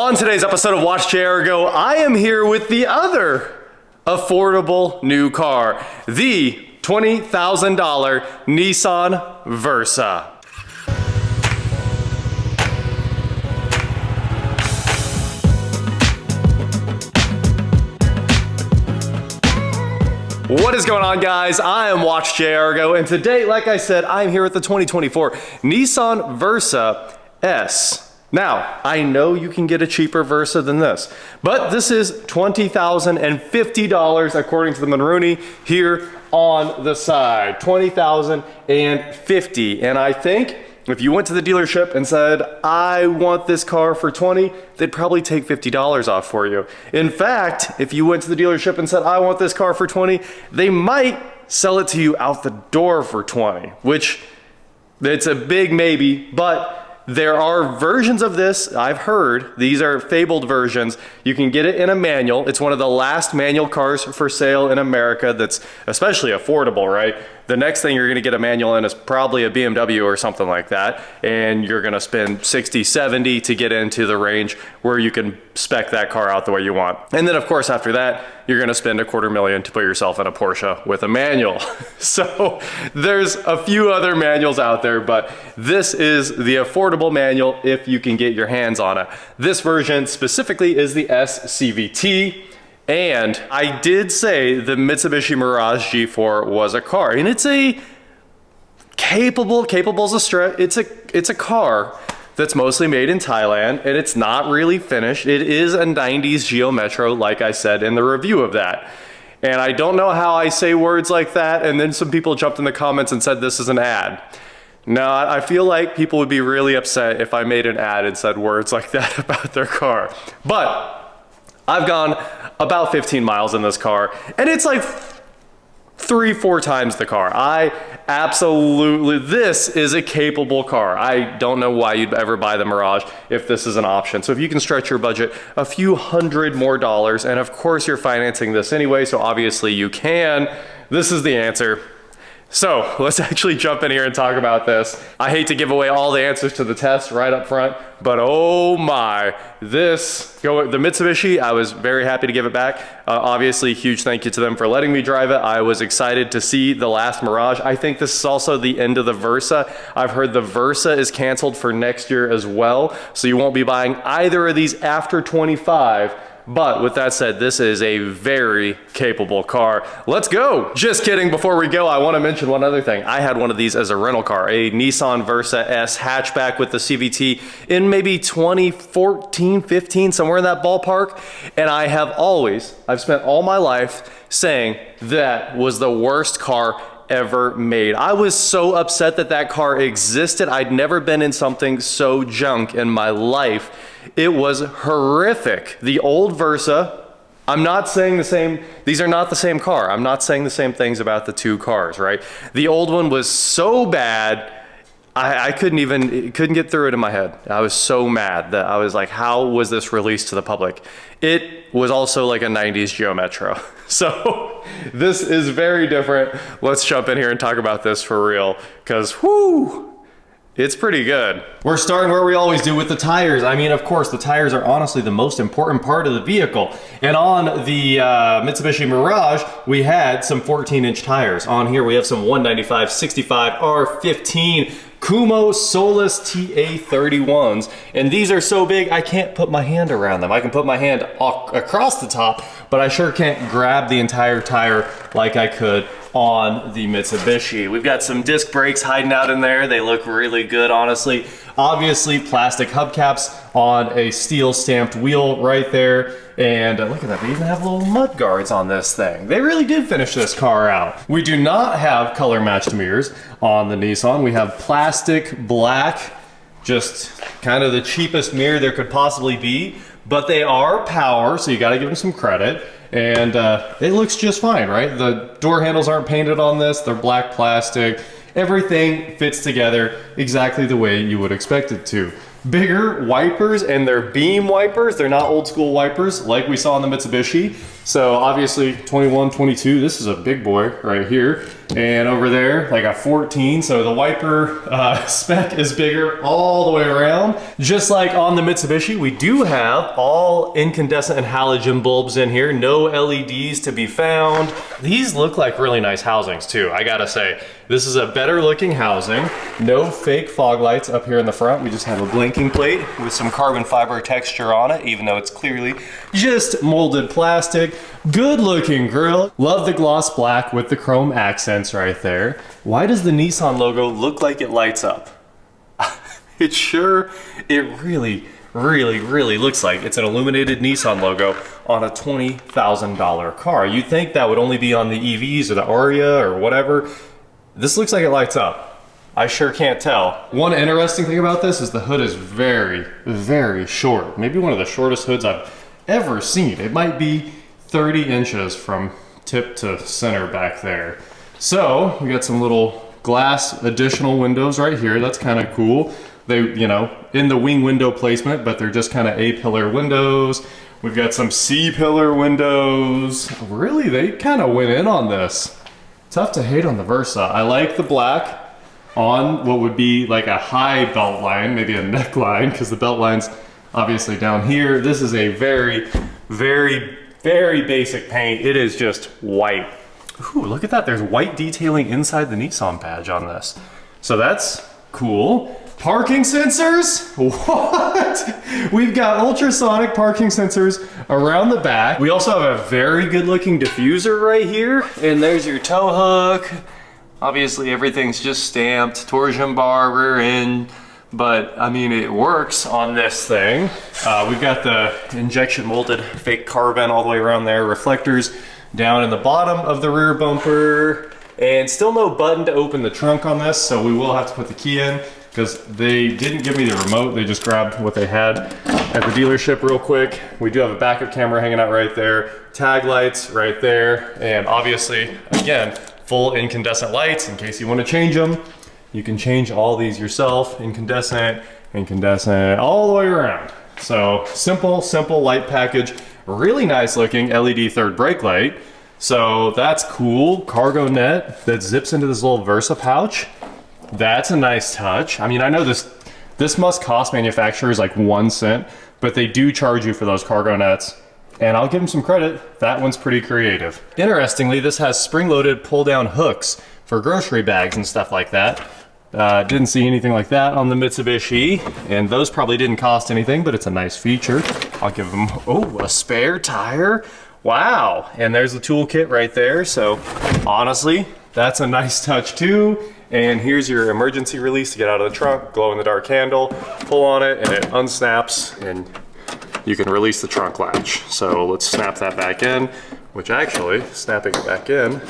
On today's episode of Watch JRGO, I am here with the other affordable new car, the $20,000 Nissan Versa. What is going on, guys? I am Watch JRGO, and today, like I said, I'm here with the 2024 Nissan Versa S. Now, I know you can get a cheaper Versa than this, but this is $20,050 according to the Monrooney here on the side. $20,050, and I think if you went to the dealership and said, I want this car for $20, they'd probably take $50 off for you. In fact, if you went to the dealership and said, I want this car for $20, they might sell it to you out the door for $20, which it's a big maybe, but there are versions of this, I've heard, these are fabled versions. You can get it in a manual. It's one of the last manual cars for sale in America that's especially affordable, right? The next thing you're gonna get a manual in is probably a BMW or something like that, and you're gonna spend 60, 70 to get into the range where you can spec that car out the way you want. And then of course after that, you're gonna spend $250,000 to put yourself in a Porsche with a manual. So there's a few other manuals out there, but this is the affordable manual if you can get your hands on it. This version specifically is the S CVT. And I did say the Mitsubishi Mirage G4 was a car, and it's a capable's a stretch. It's a car that's mostly made in Thailand, and it's not really finished. It is a 90s Geo Metro, like I said in the review of that. And I don't know how I say words like that, and then some people jumped in the comments and said this is an ad. Now, I feel like people would be really upset if I made an ad and said words like that about their car. But I've gone about 15 miles in this car, and it's like 3-4 times the car. This is a capable car. I don't know why you'd ever buy the Mirage if this is an option. So if you can stretch your budget a few $100 more, and of course you're financing this anyway, so obviously you can, this is the answer. So let's actually jump in here and talk about this. I hate to give away all the answers to the test right up front, but oh my, the Mitsubishi, I was very happy to give it back. Obviously, huge thank you to them for letting me drive it. I was excited to see the last Mirage. I think this is also the end of the Versa. I've heard the Versa is canceled for next year as well, so you won't be buying either of these after 25. But with that said, this is a very capable car. Let's go. Just kidding. Before we go, I want to mention one other thing. I had one of these as a rental car, a Nissan Versa S hatchback with the CVT in maybe 2014, 15, somewhere in that ballpark. And I've spent all my life saying that was the worst car ever made. I was so upset that that car existed. I'd never been in something so junk in my life. It was horrific. The old Versa, I'm not saying the same, these are not the same car. I'm not saying the same things about the two cars, right? The old one was so bad, I couldn't get through it in my head. I was so mad that I was like, how was this released to the public? It was also like a 90s Geo Metro. So this is very different. Let's jump in here and talk about this for real, because whoo, it's pretty good. We're starting where we always do with the tires. I mean, of course, the tires are honestly the most important part of the vehicle. And on the Mitsubishi Mirage, we had some 14-inch tires. On here, we have some 195/65 R15 Kumo Solus TA31s. And these are so big, I can't put my hand around them. I can put my hand across the top, but I sure can't grab the entire tire like I could on the Mitsubishi. We've got some disc brakes hiding out in there. They look really good, honestly. Obviously, plastic hubcaps on a steel stamped wheel right there. And look at that, they even have little mud guards on this thing. They really did finish this car out. We do not have color matched mirrors on the Nissan. We have plastic black, just kind of the cheapest mirror there could possibly be, but they are power, so you gotta give them some credit. And it looks just fine, right? The door handles aren't painted on this, they're black plastic. Everything fits together exactly the way you would expect it to. Bigger wipers, and they're beam wipers. They're not old school wipers like we saw on the Mitsubishi. So obviously 21, 22, this is a big boy right here. And over there, like a 14. So the wiper spec is bigger all the way around. Just like on the Mitsubishi, we do have all incandescent and halogen bulbs in here. No LEDs to be found. These look like really nice housings too, I gotta say. This is a better looking housing. No fake fog lights up here in the front. We just have a blinking plate with some carbon fiber texture on it, even though it's clearly just molded plastic. Good looking grille. Love the gloss black with the chrome accents right there. Why does the Nissan logo look like it lights up? It really looks like it's an illuminated Nissan logo on a $20,000 car. You'd think that would only be on the EVs or the Aria or whatever. This looks like it lights up. I sure can't tell. One interesting thing about this is the hood is very short. Maybe one of the shortest hoods I've ever seen. It might be 30 inches from tip to center back there. So we got some little glass additional windows right here. That's kind of cool. They, you know, in the wing window placement, but they're just kind of A-pillar windows. We've got some C-pillar windows. Really, they kind of went in on this. Tough to hate on the Versa. I like the black on what would be like a high belt line, maybe a neckline, because the belt line's obviously down here. This is a very basic paint. It is just white. Ooh, look at that. There's white detailing inside the Nissan badge on this. So that's cool. Parking sensors? What? We've got ultrasonic parking sensors around the back. We also have a very good looking diffuser right here. And there's your tow hook. Obviously everything's just stamped. Torsion bar, rear end. But I mean, it works on this thing. We've got the injection molded fake carbon all the way around there. Reflectors down in the bottom of the rear bumper. And still no button to open the trunk on this. So we will have to put the key in, because they didn't give me the remote. They just grabbed what they had at the dealership real quick. We do have a backup camera hanging out right there, tag lights right there, and obviously, again, full incandescent lights in case you want to change them. You can change all these yourself, incandescent, all the way around. So simple light package, really nice looking LED third brake light. So that's cool. Cargo net that zips into this little Versa pouch. That's a nice touch. I mean, I know this must cost manufacturers like 1 cent, but they do charge you for those cargo nets. And I'll give them some credit. That one's pretty creative. Interestingly, this has spring-loaded pull-down hooks for grocery bags and stuff like that. Didn't see anything like that on the Mitsubishi, and those probably didn't cost anything, but it's a nice feature. I'll give them, oh, a spare tire. Wow, and there's the toolkit right there. So honestly, that's a nice touch too. And here's your emergency release to get out of the trunk, glow in the dark handle, pull on it and it unsnaps and you can release the trunk latch. So let's snap that back in, which actually, snapping it back in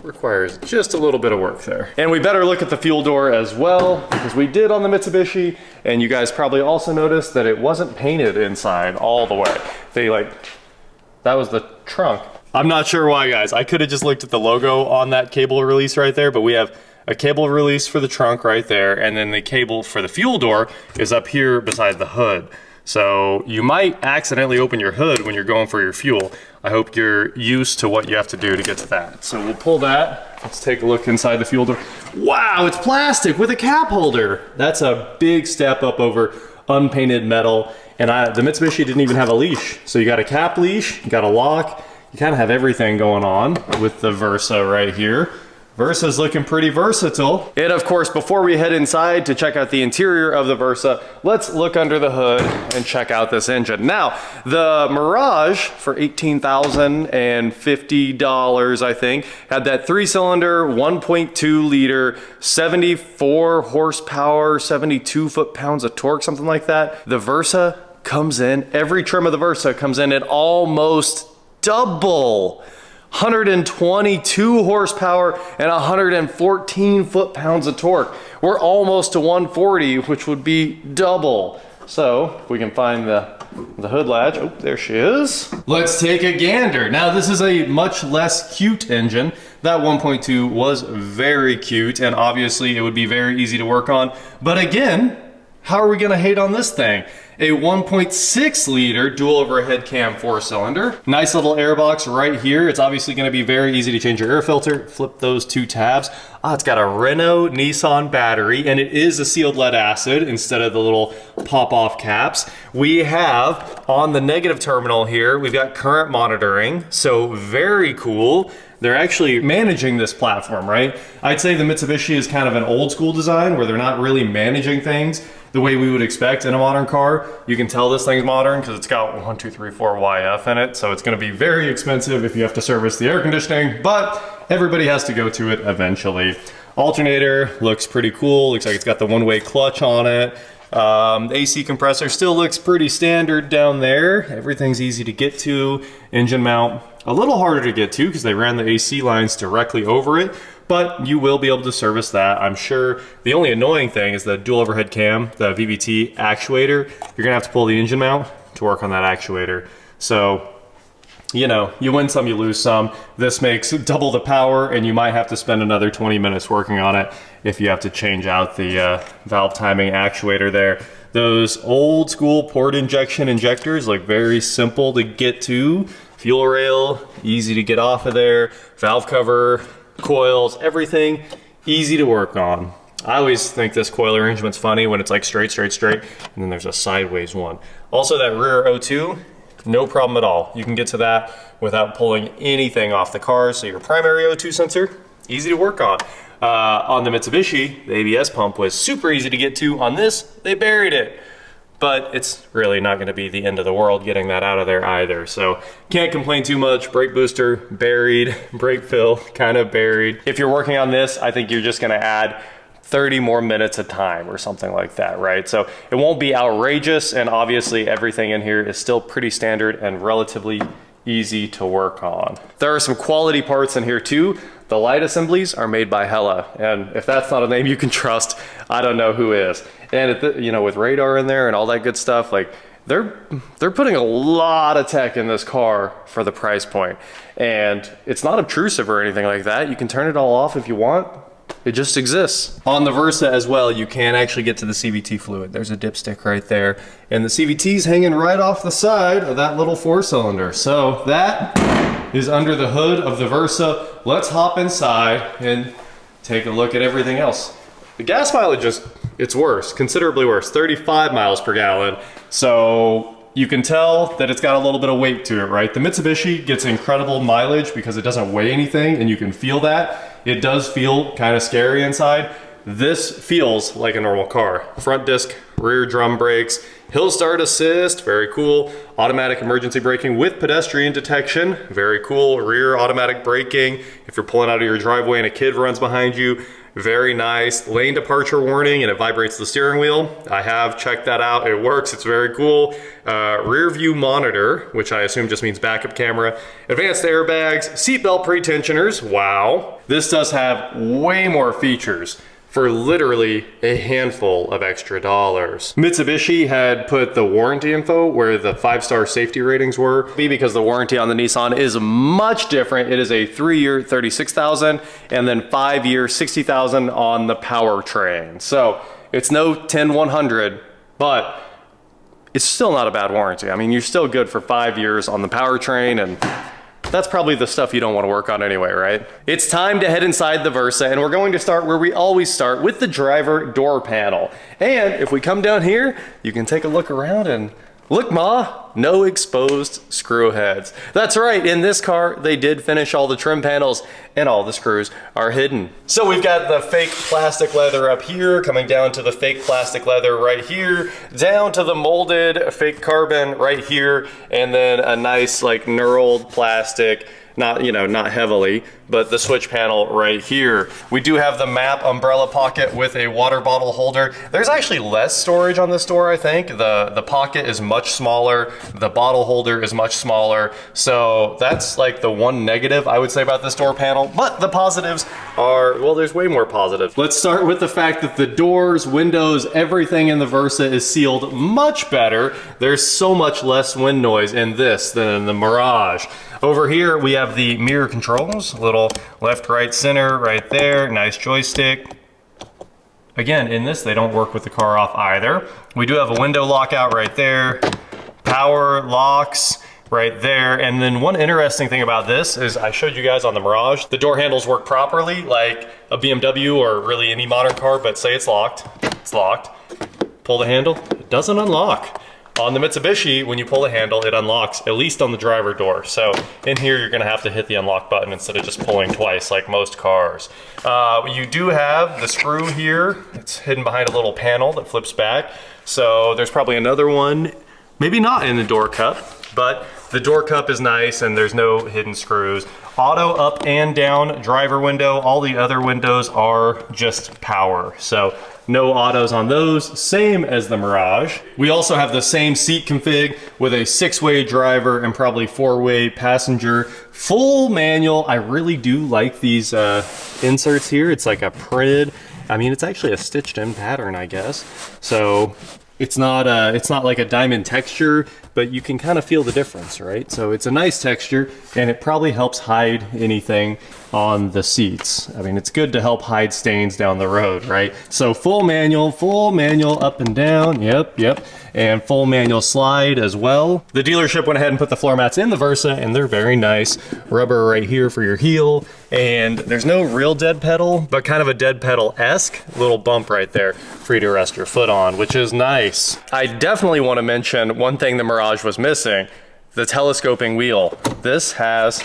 requires just a little bit of work there. And we better look at the fuel door as well, because we did on the Mitsubishi, and you guys probably also noticed that it wasn't painted inside all the way. That was the trunk. I'm not sure why, guys. I could have just looked at the logo on that cable release right there, but we have a cable release for the trunk right there, and then the cable for the fuel door is up here beside the hood. So you might accidentally open your hood when you're going for your fuel. I hope you're used to what you have to do to get to that. So we'll pull that. Let's take a look inside the fuel door. Wow, it's plastic with a cap holder. That's a big step up over unpainted metal. And the Mitsubishi didn't even have a leash. So you got a cap leash, you got a lock, you kind of have everything going on with the Versa right here. Versa's looking pretty versatile. And of course, before we head inside to check out the interior of the Versa, let's look under the hood and check out this engine. Now, the Mirage for $18,050, I think, had that 3-cylinder, 1.2 liter, 74 horsepower, 72 foot-pounds of torque, something like that. The Versa comes in, every trim of the Versa comes in at almost double. 122 horsepower and 114 foot-pounds of torque. We're almost to 140, which would be double. So if we can find the hood latch. Oh, there she is. Let's take a gander. Now this is a much less cute engine. That 1.2 was very cute, and obviously it would be very easy to work on. But again, how are we gonna hate on this thing? A 1.6 liter dual overhead cam 4-cylinder. Nice little airbox right here. It's obviously going to be very easy to change your air filter. Flip those 2 tabs. It's got a Renault Nissan battery, and it is a sealed lead acid instead of the little pop-off caps. We have on the negative terminal here, we've got current monitoring, so very cool. They're actually managing this platform, right? I'd say the Mitsubishi is kind of an old school design where they're not really managing things the way we would expect in a modern car. You can tell this thing's modern because it's got 1, 2, 3, 4 YF in it, so it's gonna be very expensive if you have to service the air conditioning, but everybody has to go to it eventually. Alternator looks pretty cool. Looks like it's got the one-way clutch on it. The AC compressor still looks pretty standard down there. Everything's easy to get to. Engine mount, a little harder to get to because they ran the AC lines directly over it, but you will be able to service that, I'm sure. The only annoying thing is the dual overhead cam, the VVT actuator. You're gonna have to pull the engine mount to work on that actuator. So, you know, you win some, you lose some. This makes double the power, and you might have to spend another 20 minutes working on it if you have to change out the valve timing actuator there. Those old school port injection injectors look very simple to get to. Fuel rail, easy to get off of there. Valve cover, coils, everything easy to work on. I always think this coil arrangement's funny when it's like straight, and then there's a sideways one. Also that rear O2, no problem at all. You can get to that without pulling anything off the car. So your primary O2 sensor, easy to work on. On the Mitsubishi, the ABS pump was super easy to get to. On this, they buried it. But it's really not gonna be the end of the world getting that out of there either. So can't complain too much. Brake booster, buried. Brake fill, kind of buried. If you're working on this, I think you're just gonna add 30 more minutes of time or something like that, right? So it won't be outrageous, and obviously everything in here is still pretty standard and relatively easy to work on. There are some quality parts in here too. The light assemblies are made by Hella, and if that's not a name you can trust, I don't know who is. And you know, with radar in there and all that good stuff, like they're putting a lot of tech in this car for the price point. And it's not obtrusive or anything like that. You can turn it all off if you want. It just exists. On the Versa as well, you can actually get to the CVT fluid. There's a dipstick right there. And the CVT's hanging right off the side of that little 4-cylinder. So that is under the hood of the Versa. Let's hop inside and take a look at everything else. The gas mileage it's worse, considerably worse, 35 miles per gallon. So you can tell that it's got a little bit of weight to it, right? The Mitsubishi gets incredible mileage because it doesn't weigh anything, and you can feel that. It does feel kind of scary inside. This feels like a normal car. Front disc, rear drum brakes, hill start assist, very cool. Automatic emergency braking with pedestrian detection, very cool. Rear automatic braking, if you're pulling out of your driveway and a kid runs behind you, very nice. Lane departure warning, and it vibrates the steering wheel. I have checked that out, it works, it's very cool. Rear view monitor, which I assume just means backup camera. Advanced airbags, seatbelt pre-tensioners, wow. This does have way more features for literally a handful of extra dollars. Mitsubishi had put the warranty info where the 5-star safety ratings were, because the warranty on the Nissan is much different. It is a 3-year 36,000 and then 5-year 60,000 on the powertrain. So it's no 10-100, but it's still not a bad warranty. I mean, you're still good for 5 years on the powertrain, and that's probably the stuff you don't want to work on anyway, right? It's time to head inside the Versa, and we're going to start where we always start, with the driver door panel. And if we come down here, you can take a look around and look, Ma, no exposed screw heads. That's right, in this car, they did finish all the trim panels and all the screws are hidden. So we've got the fake plastic leather up here, coming down to the fake plastic leather right here, down to the molded fake carbon right here, and then a nice like knurled plastic, not, you know, not heavily, but the switch panel right here. We do have the map umbrella pocket with a water bottle holder. There's actually less storage on this door, I think. The pocket is much smaller, the bottle holder is much smaller, so that's like the one negative I would say about this door panel. But the positives are, well, there's way more positives. Let's start with the fact that the doors, windows, everything in the Versa is sealed much better. There's so much less wind noise in this than in the Mirage. Over here, we have the mirror controls, little left, right, center right there, nice joystick. Again, in this, they don't work with the car off either. We do have a window lockout right there, power locks right there. And then one interesting thing about this is I showed you guys on the Mirage, the door handles work properly like a BMW or really any modern car, but say it's locked, Pull the handle, it doesn't unlock. On the Mitsubishi, when you pull the handle, it unlocks, at least on the driver door. So in here, you're gonna have to hit the unlock button instead of just pulling twice like most cars. You do have the screw here. It's hidden behind a little panel that flips back. So there's probably another one, maybe not in the door cup, but the door cup is nice and there's no hidden screws. Auto up and down driver window. All the other windows are just power. So no autos on those, same as the Mirage. We also have the same seat config with a 6-way driver and probably 4-way passenger. Full manual. I really do like these inserts here. It's like a printed, I mean, it's actually a stitched in pattern, I guess. So it's not like a diamond texture, but you can kind of feel the difference, right? So it's a nice texture and it probably helps hide anything on the seats. I mean, it's good to help hide stains down the road, right? So full manual up and down, yep. And full manual slide as well. The dealership went ahead and put the floor mats in the Versa and they're very nice. Rubber right here for your heel. And there's no real dead pedal, but kind of a dead pedal-esque little bump right there for you to rest your foot on, which is nice. I definitely want to mention one thing the Mirage was missing, the telescoping wheel. This has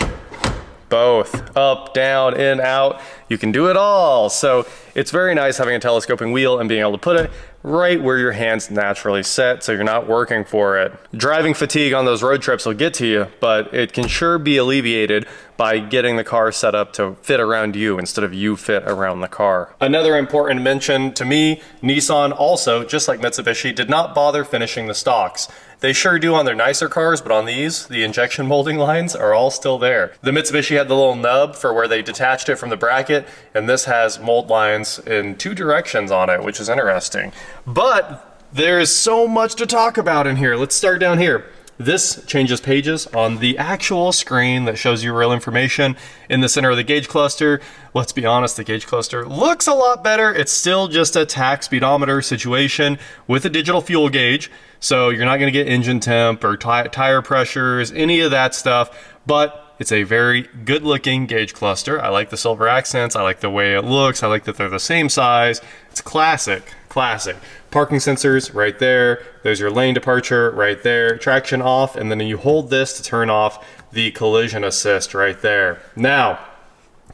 both up, down, in, out. You can do it all. So it's very nice having a telescoping wheel and being able to put it right where your hands naturally set so you're not working for it. Driving fatigue on those road trips will get to you, but it can sure be alleviated by getting the car set up to fit around you instead of you fit around the car. Another important mention to me, Nissan also, just like Mitsubishi, did not bother finishing the stocks. They sure do on their nicer cars, but on these, the injection molding lines are all still there. The Mitsubishi had the little nub for where they detached it from the bracket, and this has mold lines in 2 directions on it, which is interesting. But there's so much to talk about in here. Let's start down here. This changes pages on the actual screen that shows you real information. In the center of the gauge cluster, let's be honest, the gauge cluster looks a lot better. It's still just a tach speedometer situation with a digital fuel gauge. So you're not gonna get engine temp or tire pressures, any of that stuff, but it's a very good looking gauge cluster. I like the silver accents. I like the way it looks. I like that they're the same size. It's classic. Parking sensors right there. There's your lane departure right there. Traction off, and then you hold this to turn off the collision assist right there. Now,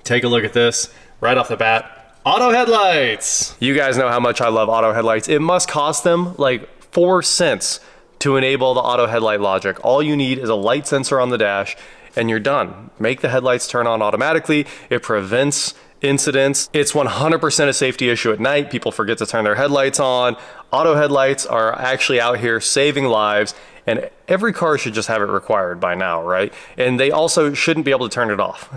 take a look at this right off the bat. Auto headlights. You guys know how much I love auto headlights. It must cost them like 4 cents to enable the auto headlight logic. All you need is a light sensor on the dash and you're done. Make the headlights turn on automatically. It prevents incidents. It's 100% a safety issue at night. People forget to turn their headlights on. Auto headlights are actually out here saving lives, and every car should just have it required by now, right? And they also shouldn't be able to turn it off.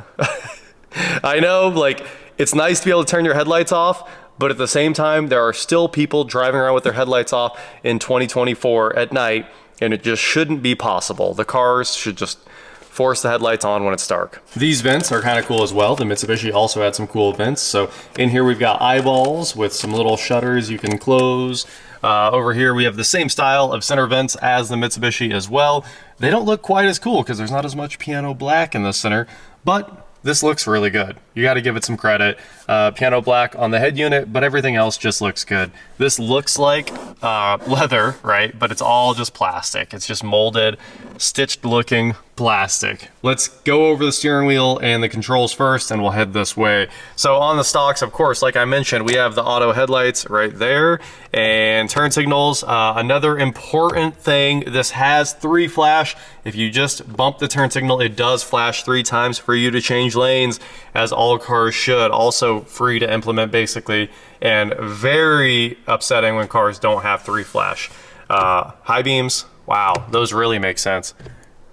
I know, like, it's nice to be able to turn your headlights off, but at the same time, there are still people driving around with their headlights off in 2024 at night, and it just shouldn't be possible. The cars should just force the headlights on when it's dark. These vents are kind of cool as well. The Mitsubishi also had some cool vents. So in here we've got eyeballs with some little shutters you can close. Over here we have the same style of center vents as the Mitsubishi as well. They don't look quite as cool because there's not as much piano black in the center, but this looks really good. You got to give it some credit. Piano black on the head unit, but everything else just looks good. This looks like leather, right? But it's all just plastic. It's just molded, stitched looking plastic. Let's go over the steering wheel and the controls first, and we'll head this way. So on the stocks, of course, like I mentioned, we have the auto headlights right there and turn signals. Another important thing, this has 3 flash. If you just bump the turn signal, it does flash 3 times for you to change lanes, as all cars should. Also free to implement basically, and very upsetting when cars don't have 3 flash. High beams, wow, those really make sense.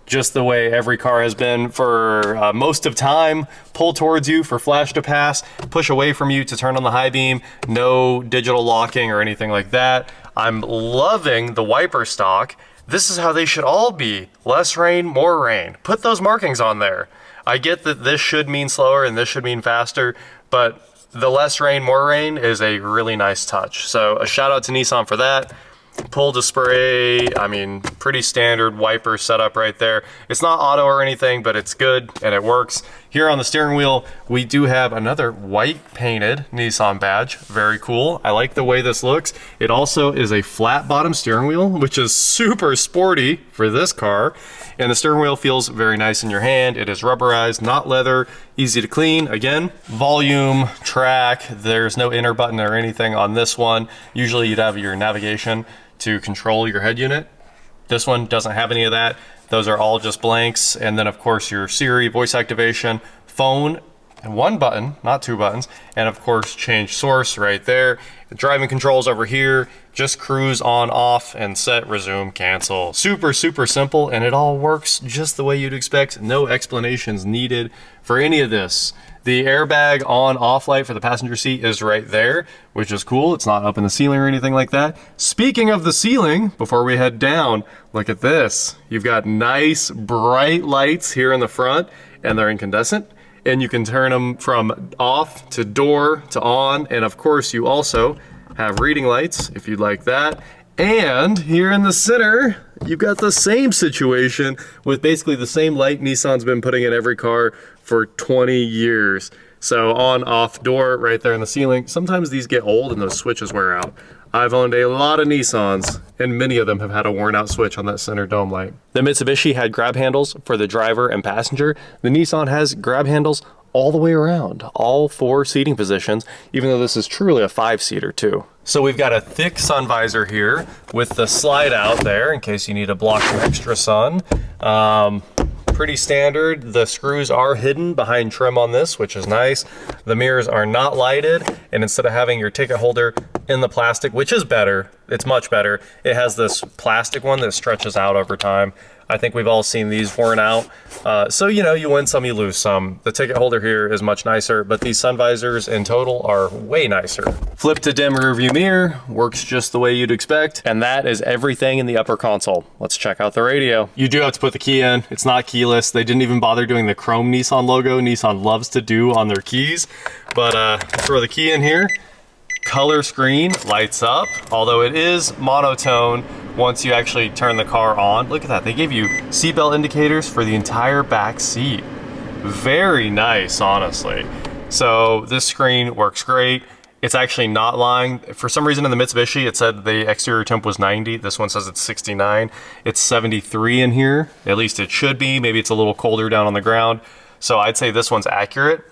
Just the way every car has been for most of time. Pull towards you for flash to pass, push away from you to turn on the high beam. No digital locking or anything like that. I'm loving the wiper stock. This is how they should all be. Less rain, more rain. Put those markings on there. I get that this should mean slower and this should mean faster, but the less rain, more rain is a really nice touch. So a shout out to Nissan for that. Pull to spray, I mean, pretty standard wiper setup right there. It's not auto or anything, but it's good and it works. Here on the steering wheel, we do have another white painted Nissan badge. Very cool. I like the way this looks. It also is a flat bottom steering wheel, which is super sporty for this car. And the steering wheel feels very nice in your hand. It is rubberized, not leather, easy to clean. Again, volume, track, there's no enter button or anything on this one. Usually you'd have your navigation to control your head unit. This one doesn't have any of that. Those are all just blanks. And then of course your Siri, voice activation, phone, and one button, not two buttons. And of course change source right there. The driving controls over here, just cruise on, off, and set, resume, cancel. Super, super simple, and it all works just the way you'd expect. No explanations needed for any of this. The airbag on off light for the passenger seat is right there, which is cool. It's not up in the ceiling or anything like that. Speaking of the ceiling, before we head down, look at this. You've got nice bright lights here in the front, and they're incandescent. And you can turn them from off to door to on. And of course you also have reading lights if you'd like that. And here in the center, you've got the same situation with basically the same light Nissan's been putting in every car for 20 years. So on, off, door right there in the ceiling. Sometimes these get old and those switches wear out. I've owned a lot of Nissans, and many of them have had a worn out switch on that center dome light. The Mitsubishi had grab handles for the driver and passenger. The Nissan has grab handles all the way around, all 4 seating positions, even though this is truly a 5-seater too. So we've got a thick sun visor here with the slide out there in case you need to block some extra sun. Pretty standard. The screws are hidden behind trim on this, which is nice. The mirrors are not lighted, and instead of having your ticket holder in the plastic, which is better, it's much better, it has this plastic one that stretches out over time. I think we've all seen these worn out. So, you know, you win some, you lose some. The ticket holder here is much nicer, but these sun visors in total are way nicer. Flip to dim rear view mirror, works just the way you'd expect. And that is everything in the upper console. Let's check out the radio. You do have to put the key in. It's not keyless. They didn't even bother doing the chrome Nissan logo Nissan loves to do on their keys. But throw the key in here. Color screen lights up, although it is monotone once you actually turn the car on. Look at that, they gave you seatbelt indicators for the entire back seat. Very nice, honestly. So this screen works great. It's actually not lying. For some reason in the Mitsubishi, it said the exterior temp was 90. This one says it's 69. It's 73 in here. At least it should be. Maybe it's a little colder down on the ground. So I'd say this one's accurate.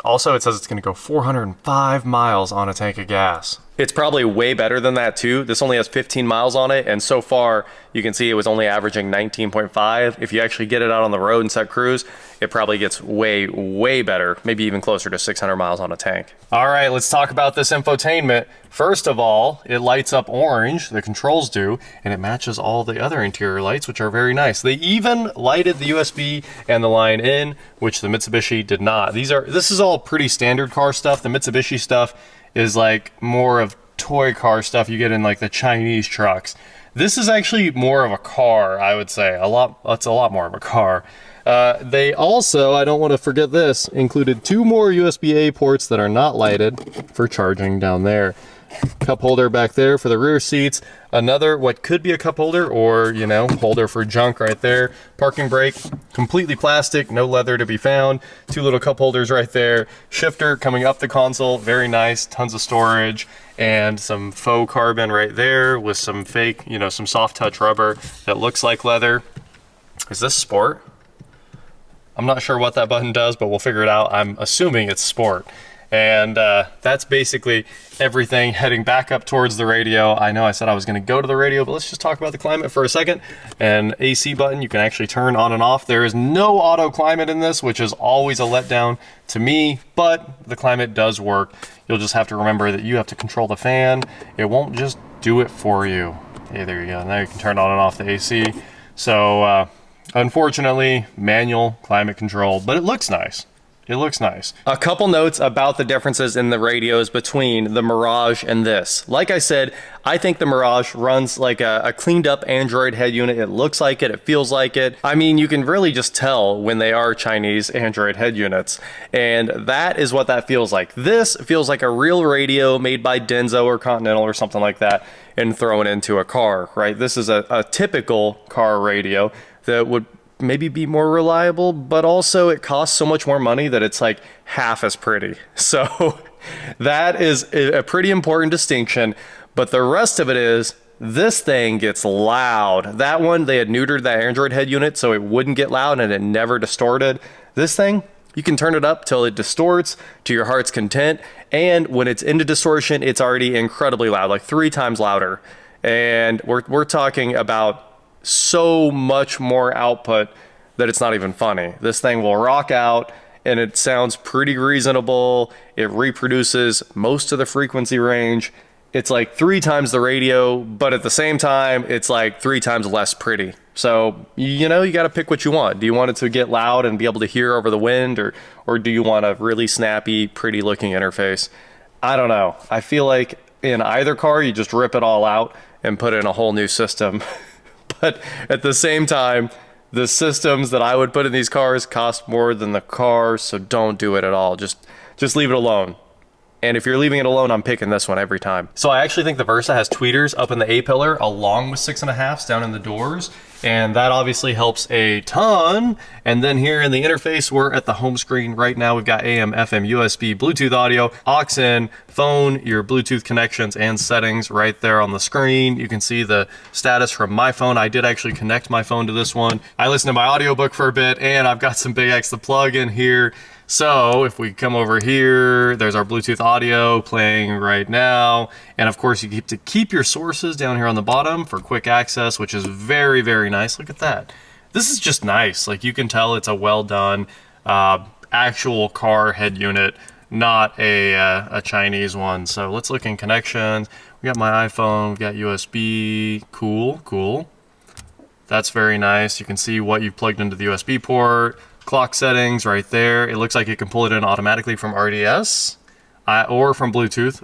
Also, it says it's gonna go 405 miles on a tank of gas. It's probably way better than that too. This only has 15 miles on it, and so far, you can see it was only averaging 19.5. If you actually get it out on the road and set cruise, it probably gets way, way better, maybe even closer to 600 miles on a tank. All right, let's talk about this infotainment. First of all, it lights up orange, the controls do, and it matches all the other interior lights, which are very nice. They even lighted the USB and the line in, which the Mitsubishi did not. This is all pretty standard car stuff. The Mitsubishi stuff is like more of toy car stuff you get in like the Chinese trucks. This is actually more of a car, I would say. It's a lot more of a car. They also, I don't want to forget this, included 2 more USB-A ports that are not lighted for charging down there. Cup holder back there for the rear seats. Another, what could be a cup holder or, you know, holder for junk right there. Parking brake, completely plastic, no leather to be found. 2 little cup holders right there. Shifter coming up the console, very nice, tons of storage. And some faux carbon right there with some fake, you know, some soft touch rubber that looks like leather. Is this sport? I'm not sure what that button does, but we'll figure it out. I'm assuming it's sport. And that's basically everything. Heading back up towards the radio. I know I said I was gonna go to the radio, but let's just talk about the climate for a second. An AC button you can actually turn on and off. There is no auto climate in this, which is always a letdown to me, but the climate does work. You'll just have to remember that you have to control the fan. It won't just do it for you. Hey, there you go. Now you can turn on and off the AC. So unfortunately, manual climate control, but it looks nice. It looks nice. A couple notes about the differences in the radios between the Mirage and this. Like I said, I think the Mirage runs like a cleaned up Android head unit. It looks like it, it feels like it. I mean, you can really just tell when they are Chinese Android head units. And that is what that feels like. This feels like a real radio made by Denso or Continental or something like that and thrown into a car, right? This is a typical car radio that would maybe be more reliable, but also it costs so much more money that it's like half as pretty. So that is a pretty important distinction. But the rest of it is, this thing gets loud. That one, they had neutered that Android head unit so it wouldn't get loud and it never distorted. This thing, you can turn it up till it distorts to your heart's content. And when it's into distortion, it's already incredibly loud, like 3 times louder. And we're talking about so much more output that it's not even funny. This thing will rock out and it sounds pretty reasonable. It reproduces most of the frequency range. It's like 3 times the radio, but at the same time, it's like 3 times less pretty. So, you know, you got to pick what you want. Do you want it to get loud and be able to hear over the wind, or do you want a really snappy, pretty looking interface? I don't know. I feel like in either car, you just rip it all out and put in a whole new system. But at the same time, the systems that I would put in these cars cost more than the car, so don't do it at all. Just leave it alone. And if you're leaving it alone, I'm picking this one every time. So I actually think the Versa has tweeters up in the A-pillar along with 6.5s down in the doors. And that obviously helps a ton. And then here in the interface, we're at the home screen right now. We've got AM, FM, USB, Bluetooth audio, aux in, phone, your Bluetooth connections and settings right there on the screen. You can see the status from my phone. I did actually connect my phone to this one. I listened to my audiobook for a bit, and I've got some Big X the plug in here. So if we come over here, there's our Bluetooth audio playing right now. And of course you get to keep your sources down here on the bottom for quick access, which is very, very nice. Look at that. This is just nice. Like, you can tell it's a well done actual car head unit, not a Chinese one. So let's look in connections. We got my iPhone, we got USB, cool. That's very nice. You can see what you've plugged into the USB port. Clock settings right there. It looks like you can pull it in automatically from RDS or from Bluetooth.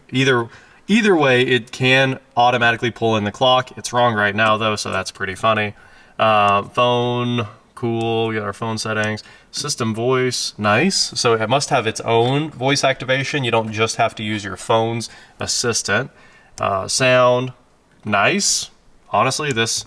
Either way, it can automatically pull in the clock. It's wrong right now though, so that's pretty funny. Phone, cool. We got our phone settings. System voice, nice. So it must have its own voice activation. You don't just have to use your phone's assistant. Sound, nice. Honestly, this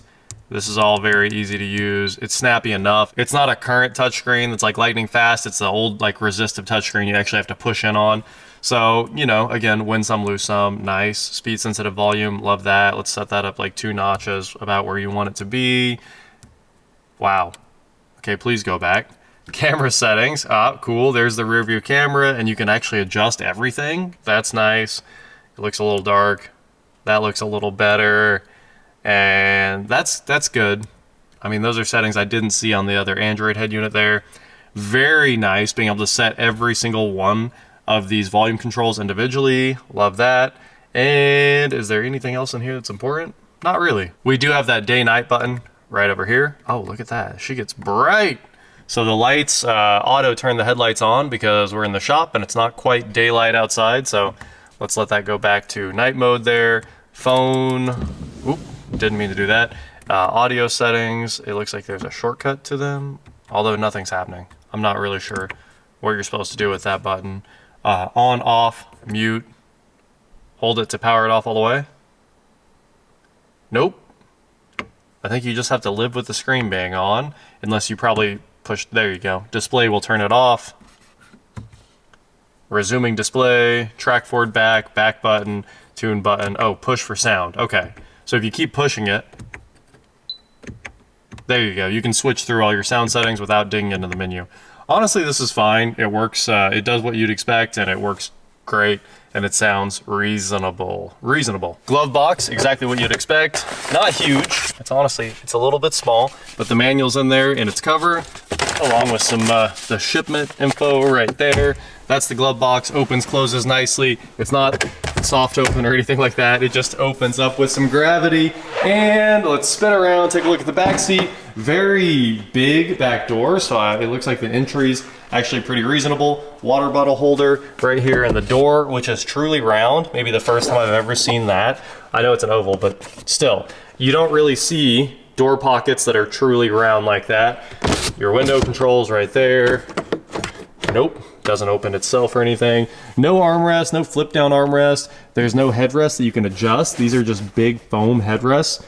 is all very easy to use. It's snappy enough. It's not a current touchscreen that's like lightning fast. It's the old like resistive touchscreen you actually have to push in on. So, you know, again, win some, lose some, nice. Speed sensitive volume, love that. Let's set that up like 2 notches about where you want it to be. Wow. Okay, please go back. Camera settings, cool. There's the rear view camera and you can actually adjust everything. That's nice. It looks a little dark. That looks a little better. And that's good. I mean, those are settings I didn't see on the other Android head unit there. Very nice being able to set every single one of these volume controls individually. Love that. And is there anything else in here that's important? Not really. We do have that day-night button right over here. Oh, look at that. She gets bright. So the lights, auto turn the headlights on because we're in the shop and it's not quite daylight outside. So let's let that go back to night mode there. Phone. Oop. Didn't mean to do that. Audio settings, it looks like there's a shortcut to them, although nothing's happening. I'm not really sure what you're supposed to do with that button. On, off, mute, hold it to power it off all the way. Nope. I think you just have to live with the screen being on, unless you probably push, there you go. Display will turn it off. Resuming display, track forward, back button, tune button. Oh, push for sound, okay. So if you keep pushing it, there you go. You can switch through all your sound settings without digging into the menu. Honestly, this is fine. It works, it does what you'd expect, and it works great, and it sounds reasonable. Glove box, exactly what you'd expect. Not huge. It's honestly, it's a little bit small, but the manual's in there in its cover, along with some the shipment info right there. That's the glove box, opens, closes nicely. It's not soft open or anything like that. It just opens up with some gravity. And let's spin around, take a look at the back seat. Very big back door, so it looks like the entry's actually pretty reasonable. Water bottle holder right here in the door, which is truly round. Maybe the first time I've ever seen that. I know it's an oval, but still, you don't really see door pockets that are truly round like that. Your window controls right there. Nope, doesn't open itself or anything. No armrest, no flip down armrest. There's no headrest that you can adjust. These are just big foam headrests.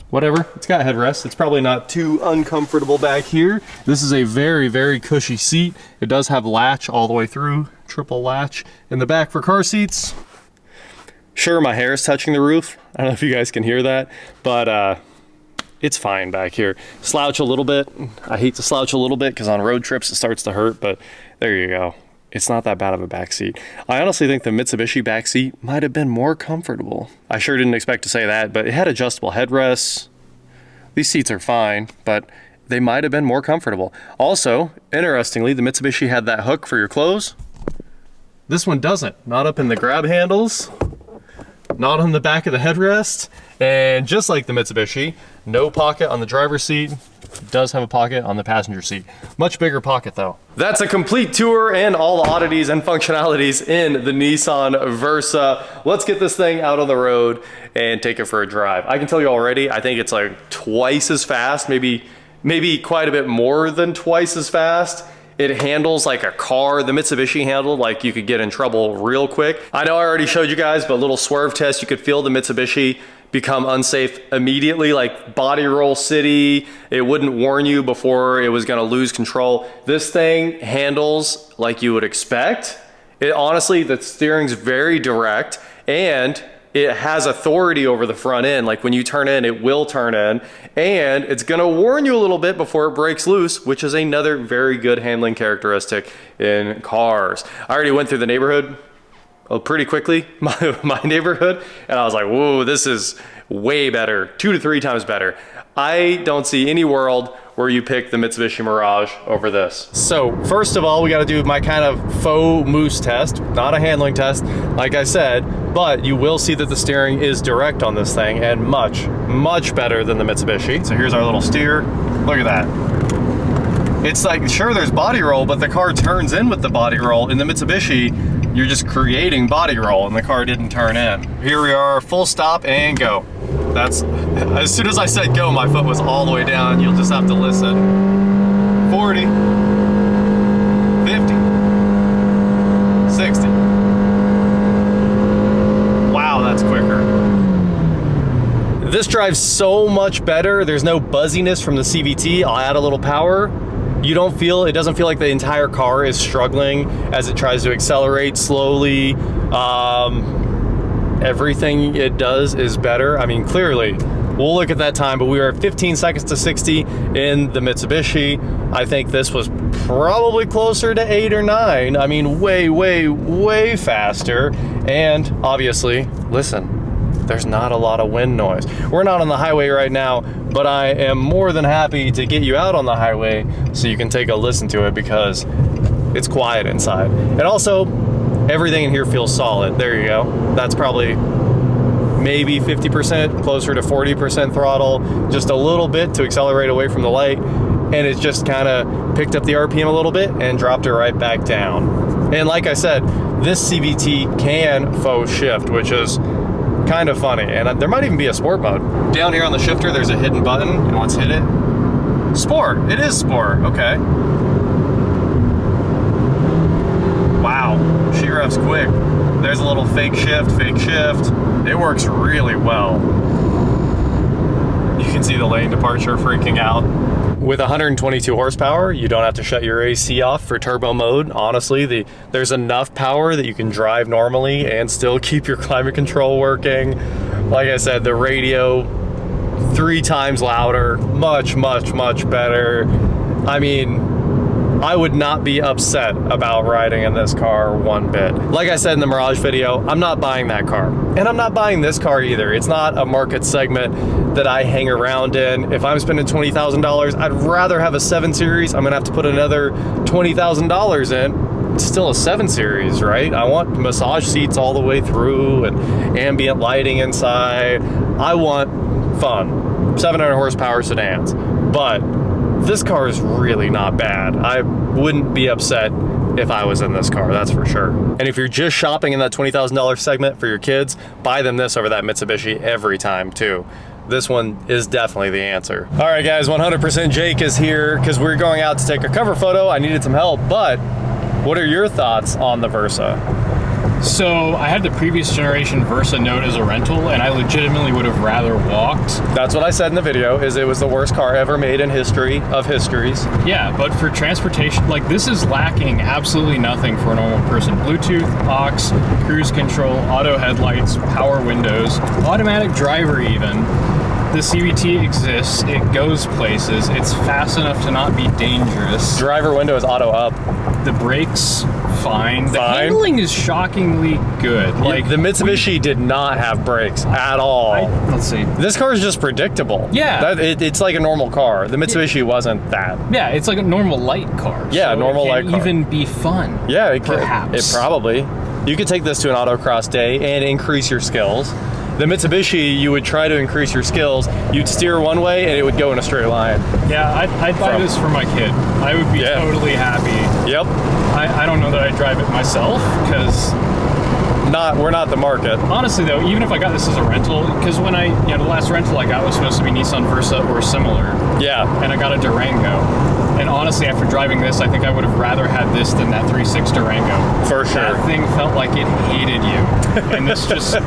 Whatever, it's got headrests. It's probably not too uncomfortable back here. This is a very, very cushy seat. It does have latch all the way through, triple latch in the back for car seats. Sure, my hair is touching the roof. I don't know if you guys can hear that, but it's fine back here. Slouch a little bit. I hate to slouch a little bit because on road trips it starts to hurt, but there you go. It's not that bad of a back seat. I honestly think the Mitsubishi back seat might have been more comfortable. I sure didn't expect to say that, but it had adjustable headrests. These seats are fine, but they might have been more comfortable. Also, interestingly, the Mitsubishi had that hook for your clothes. This one doesn't. Not up in the grab handles, not on the back of the headrest, and just like the Mitsubishi, no pocket on the driver's seat. It does have a pocket on the passenger seat. Much bigger pocket though. That's a complete tour and all the oddities and functionalities in the Nissan Versa. Let's get this thing out on the road and take it for a drive. I can tell you already, I think it's like twice as fast, maybe quite a bit more than twice as fast. It handles like a car. The Mitsubishi handled like you could get in trouble real quick. I know I already showed you guys, but a little swerve test, you could feel the Mitsubishi become unsafe immediately, like body roll city. It wouldn't warn you before it was gonna lose control. This thing handles like you would expect. It honestly, the steering's very direct and it has authority over the front end. Like when you turn in, it will turn in, and it's gonna warn you a little bit before it breaks loose, which is another very good handling characteristic in cars. I already went through the neighborhood pretty quickly, my neighborhood, and I was like, whoa, this is way better, 2 to 3 times better. I don't see any world where you pick the Mitsubishi Mirage over this. So first of all, we gotta do my kind of faux moose test, not a handling test, like I said, but you will see that the steering is direct on this thing and much, much better than the Mitsubishi. So here's our little steer, look at that. It's like, sure, there's body roll, but the car turns in with the body roll. In the Mitsubishi, you're just creating body roll and the car didn't turn in. Here we are, full stop and go. That's, as soon as I said go, my foot was all the way down. You'll just have to listen. 40, 50, 60. Wow, that's quicker. This drives so much better. There's no buzziness from the CVT. I'll add a little power. You don't feel, it doesn't feel like the entire car is struggling as it tries to accelerate slowly. Everything it does is better. I mean, clearly, we'll look at that time, but we were at 15 seconds to 60 in the Mitsubishi. I think this was probably closer to 8 or 9. I mean, way, way, way faster. And obviously, listen, there's not a lot of wind noise. We're not on the highway right now, but I am more than happy to get you out on the highway so you can take a listen to it because it's quiet inside. And also, everything in here feels solid. There you go. That's probably maybe 50%, closer to 40% throttle, just a little bit to accelerate away from the light. And it just kind of picked up the RPM a little bit and dropped it right back down. And like I said, this CVT can faux shift, which is kind of funny, and there might even be a sport mode. Down here on the shifter, there's a hidden button, and let's hit it. Sport, it is sport, okay. Wow, she revs quick. There's a little fake shift. It works really well. You can see the lane departure freaking out. With 122 horsepower, you don't have to shut your AC off for turbo mode. Honestly, there's enough power that you can drive normally and still keep your climate control working. Like I said, the radio, 3 times louder, much, much, much better. I mean, I would not be upset about riding in this car one bit. Like I said in the Mirage video, I'm not buying that car. And I'm not buying this car either. It's not a market segment that I hang around in. If I'm spending $20,000, I'd rather have a 7 Series. I'm gonna have to put another $20,000 in. It's still a 7 Series, right? I want massage seats all the way through and ambient lighting inside. I want fun. 700 horsepower sedans. but this car is really not bad. I wouldn't be upset if I was in this car, that's for sure. And if you're just shopping in that $20,000 segment for your kids, buy them this over that Mitsubishi every time too. This one is definitely the answer. All right guys, 100% Jake is here because we're going out to take a cover photo. I needed some help, but what are your thoughts on the Versa? So I had the previous generation Versa Note as a rental, and I legitimately would have rather walked. That's what I said in the video, is it was the worst car ever made in history of histories. Yeah, but for transportation, like this is lacking absolutely nothing for a normal person. Bluetooth, aux, cruise control, auto headlights, power windows, automatic driver even. The CVT exists, it goes places, it's fast enough to not be dangerous. Driver window is auto up. The brakes, fine. The handling is shockingly good. Like the Mitsubishi did not have brakes at all. Let's see. This car is just predictable. Yeah. It's like a normal car. The Mitsubishi wasn't that. Yeah, it's like a normal light car. Yeah, so normal light car. Even be fun. Yeah, it could. Perhaps. It probably. You could take this to an autocross day and increase your skills. The Mitsubishi, you would try to increase your skills. You'd steer one way and it would go in a straight line. Yeah, I'd buy this for my kid. I would be totally happy. Yep. I don't know that I'd drive it myself, because we're not the market. Honestly though, even if I got this as a rental, because when the last rental I got was supposed to be Nissan Versa or similar. Yeah. And I got a Durango. And honestly, after driving this, I think I would have rather had this than that 3.6 Durango. For sure. That thing felt like it hated you. And this just...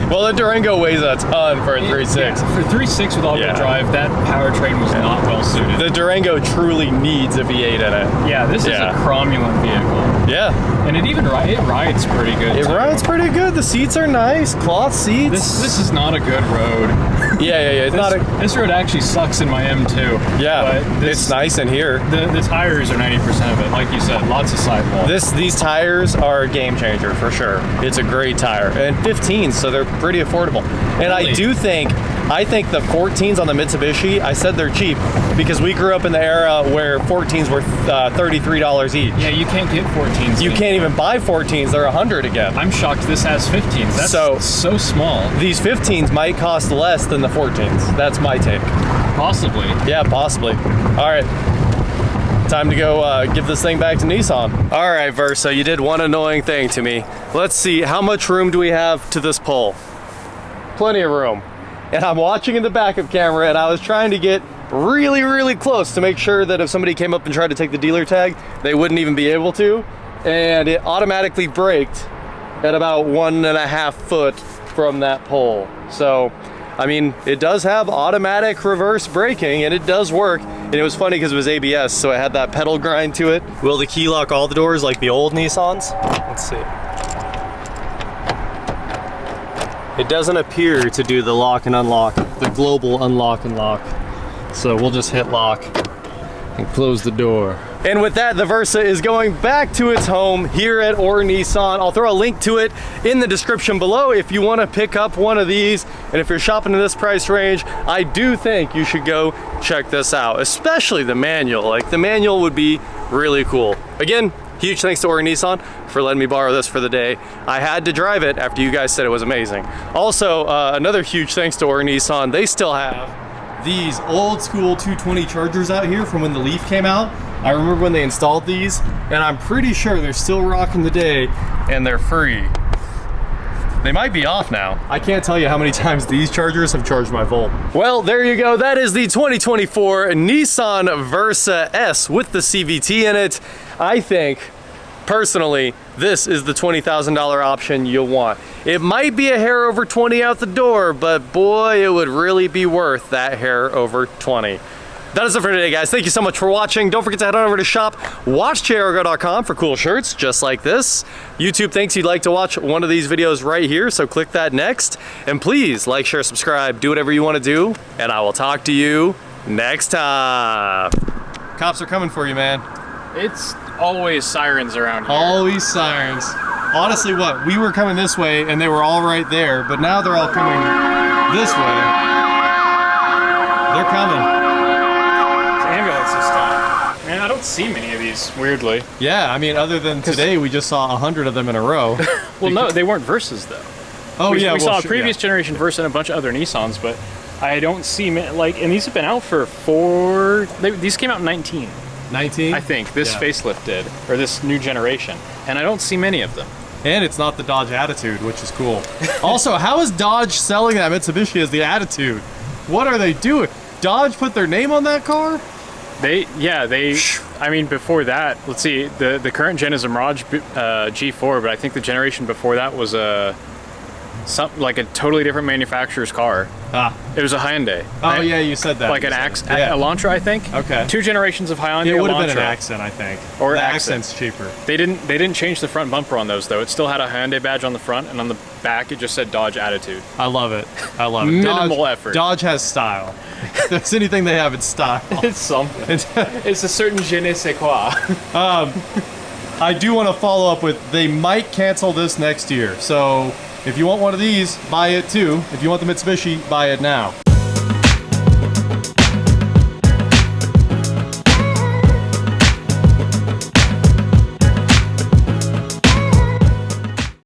Well, the Durango weighs a ton for a 3.6. Yeah, for 3.6 with all-wheel drive, that powertrain was not well suited. The Durango truly needs a V8 in it. Yeah, this is a cromulent vehicle. Yeah. And it rides pretty good. It rides pretty good. The seats are nice, cloth seats. This is not a good road. Yeah. This road actually sucks in my M2. Yeah, but it's nice in here. The tires are 90% of it, like you said, lots of sidewall. These tires are a game changer for sure. It's a great tire, and 15s, so they're pretty affordable. And really? I think the 14s on the Mitsubishi, I said they're cheap because we grew up in the era where 14s were $33 each. Yeah, you can't get 14s. You can't even buy 14s. They're 100 again. I'm shocked this has 15s. That's so small. These 15s might cost less than the 14s. That's my take. Possibly. Yeah, possibly. All right. Time to go give this thing back to Nissan. All right, Versa, you did one annoying thing to me. Let's see, how much room do we have to this pole? Plenty of room. And I'm watching in the backup camera, and I was trying to get really, really close to make sure that if somebody came up and tried to take the dealer tag, they wouldn't even be able to. And it automatically braked at about 1.5 foot from that pole. So, I mean, it does have automatic reverse braking, and it does work. And it was funny because it was ABS, so it had that pedal grind to it. Will the key lock all the doors like the old Nissans? Let's see. It doesn't appear to do the lock and unlock, the global unlock and lock. So we'll just hit lock and close the door. And with that, the Versa is going back to its home here at Or Nissan. I'll throw a link to it in the description below if you want to pick up one of these. And if you're shopping in this price range, I do think you should go check this out, especially the manual. Like, the manual would be really cool. Again, huge thanks to Or Nissan for letting me borrow this for the day. I had to drive it after you guys said it was amazing. Also, another huge thanks to Or Nissan. They still have these old school 220 chargers out here from when the Leaf came out. I remember when they installed these, and I'm pretty sure they're still rocking the day, and they're free. They might be off now. I can't tell you how many times these chargers have charged my Volt. Well, there you go. That is the 2024 Nissan Versa S with the CVT in it. I think, personally, this is the $20,000 option you'll want. It might be a hair over 20 out the door, but boy, it would really be worth that hair over 20. That is it for today, guys. Thank you so much for watching. Don't forget to head on over to shop.watchcargo.com for cool shirts just like this. YouTube thinks you'd like to watch one of these videos right here, so click that next. And please like, share, subscribe, do whatever you want to do, and I will talk to you next time. Cops are coming for you, man. It's always sirens around here. Always sirens. Honestly, what? We were coming this way, and they were all right there, but now they're all coming this way. They're coming. Man, I don't see many of these, weirdly. Yeah, I mean, other than today, we just saw 100 of them in a row. Well, no, they weren't Versas, though. Oh, we saw a previous generation Versa and a bunch of other Nissans, but I don't see like, and these have been out for these came out in 19, 19? I think. This facelift did, or this new generation, and I don't see many of them. And it's not the Dodge Attitude, which is cool. Also, how is Dodge selling that Mitsubishi as the Attitude? What are they doing? Dodge put their name on that car? I mean, before that, let's see, the current gen is a Mirage G4, but I think the generation before that was like a totally different manufacturer's car. It was a Hyundai. Oh yeah, you said that. Like an Elantra, I think. Okay. 2 generations of Hyundai. It would have Elantra. been an Accent, I think. Or the Accent. Accent's cheaper. They didn't change the front bumper on those though. It still had a Hyundai badge on the front, and on the back it just said Dodge Attitude. I love it. I love it. Minimal effort. Dodge has style. If there's anything they have, it's style. It's something. It's a certain je ne sais quoi. I do want to follow up with, they might cancel this next year. So if you want one of these, buy it too. If you want the Mitsubishi, buy it now.